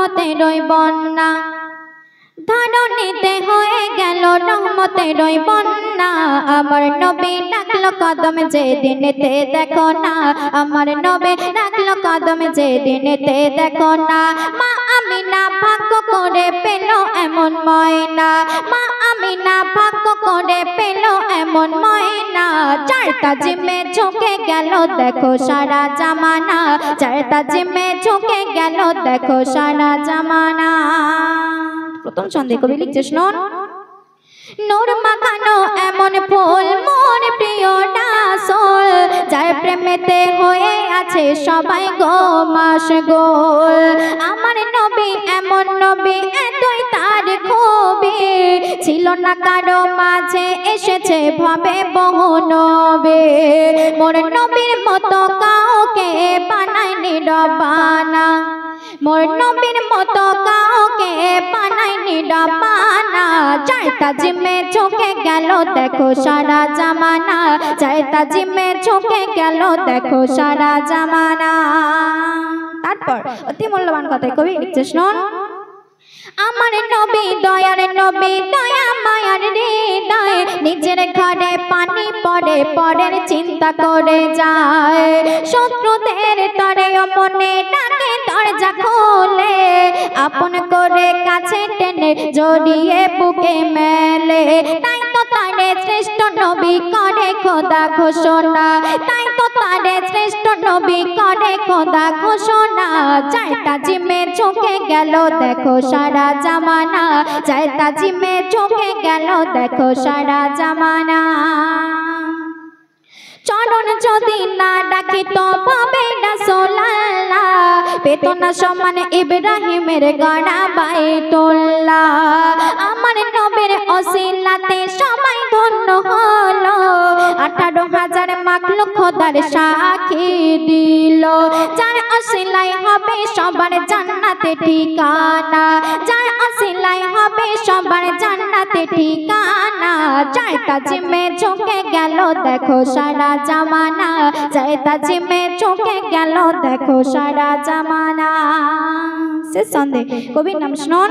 রহমতেরই বন্যা ধরণীতে হয়ে গেল রহমতেরই বন্যা আমার নবী ডাকলো কদম যেদিনেতে দেখো না আমার নবী ডাকলো কদম যেদিনেতে দেখো না মা আমিনা ভাগ্য করে পেল এমন ময়না মা আমিনা ভাগ্য করে পেল এমন ময়না চারটা জিমে ঝুঁকে গেল দেখো সারা জামানা চারটা জিমে ঝুঁকে গেল দেখো সারা জামানা। প্রথম ছন্দে কবি লিখছে শুনুন নূর মাখানো এমন ফুল মোর প্রিয় রাসূল যার প্রেমেতে হয়ে আছে সবাই গো মাশগুল আমার নবী এমন নবী এতই তার খুবই ছিল না কারো মাঝে এসেছে ভাবে বহু নবী মোর নবীর মতো কাউকে বানায়নি রব্বানা মোর নবীর মতো কাউকে বানায়নি রব্বানা চারটা জিমে ঝুঁকে গেল দেখো সারা জামানা চারটা জিমে ঝুঁকে গেল দেখো সারা জামানা। তারপর অতি মূল্যবান কথায় কবি লিখছে শুনুন আমার নবী দয়ার নবী দয়া মায়ার হৃদয় নিজের ঘরে পানি পড়ে পরের চিন্তা করে যায় শত্রুদের তরে মনে ডাকে দরজা খোলে আপন করে কাছে টেনে জড়িয়ে বুকে মেলে তাই তো তারে শ্রেষ্ঠ নবী করে খোদা ঘোষণা তাই তো তারে শ্রেষ্ঠ নবী করে খোদা ঘোষণা চারটা জিমে ঝুঁকে গেল দেখো সারা জামানা চারটা জিমে ঝুঁকে গেল দেখো সারা জামানা। চরণ যদি না ডাকি তো পাবে রাসূল আল্লাহ পেত না সমান ইব্রাহিমের গড়া বাইতুল্লাহ আমার নবীর ওসিলাতে সবাই ধন্য হলো 18,000 মাখলুক খোদার সাক্ষী দিল যার ওসিলায় হবে সবার জান্নাতে ঠিকানা যার ওসিলায় হবে সবার জান্নাতে ঠিকানা চারটা জিমে ঝুঁকে গেল দেখো সারা জামানা চারটা জিমে ঝুঁকে গেল দেখো সারা জামানা। শেষ ছন্দে কবির নাম শুনুন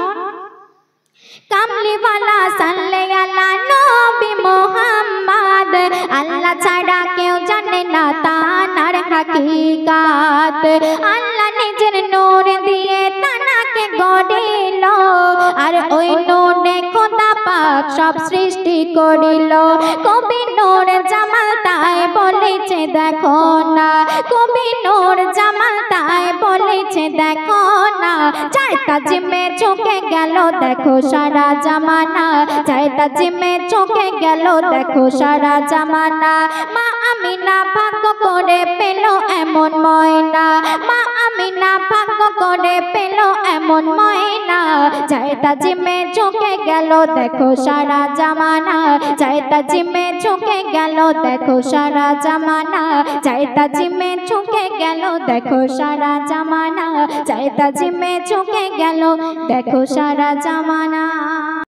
কামলিওয়ালা সাল্লে আলা নবী মুহাম্মদ আল্লাহ ছাড়া কেউ জানে না তার হাকিকাত আল্লাহ নিজের নূর দিয়ে তানাকে গড়িল আর ওই নূরে খোদা পাক সব সৃষ্টি করিল কবি নূর জামাল তাই বলেছে দেখো না কবি নূর জামাল তাই বলেছে দেখো না চারটা জিমে ঝুঁকে গেল দেখো সারা জামানা চারটা জিমে ঝুঁকে গেল দেখো সারা জামানা মা আমিনা ভাগ্য করে পেল এমন ময়না মা আমিনা ভাগ্য করে পেল এমন ময়না চারটা জিমে ঝুঁকে গেল দেখো সারা জামানা চারটা জিমে ঝুঁকে গেল দেখো সারা জামানা চারটা জিমে ঝুঁকে গেল দেখো সারা জামানা চারটা জিমে ঝুঁকে গেল দেখো সারা জামানা।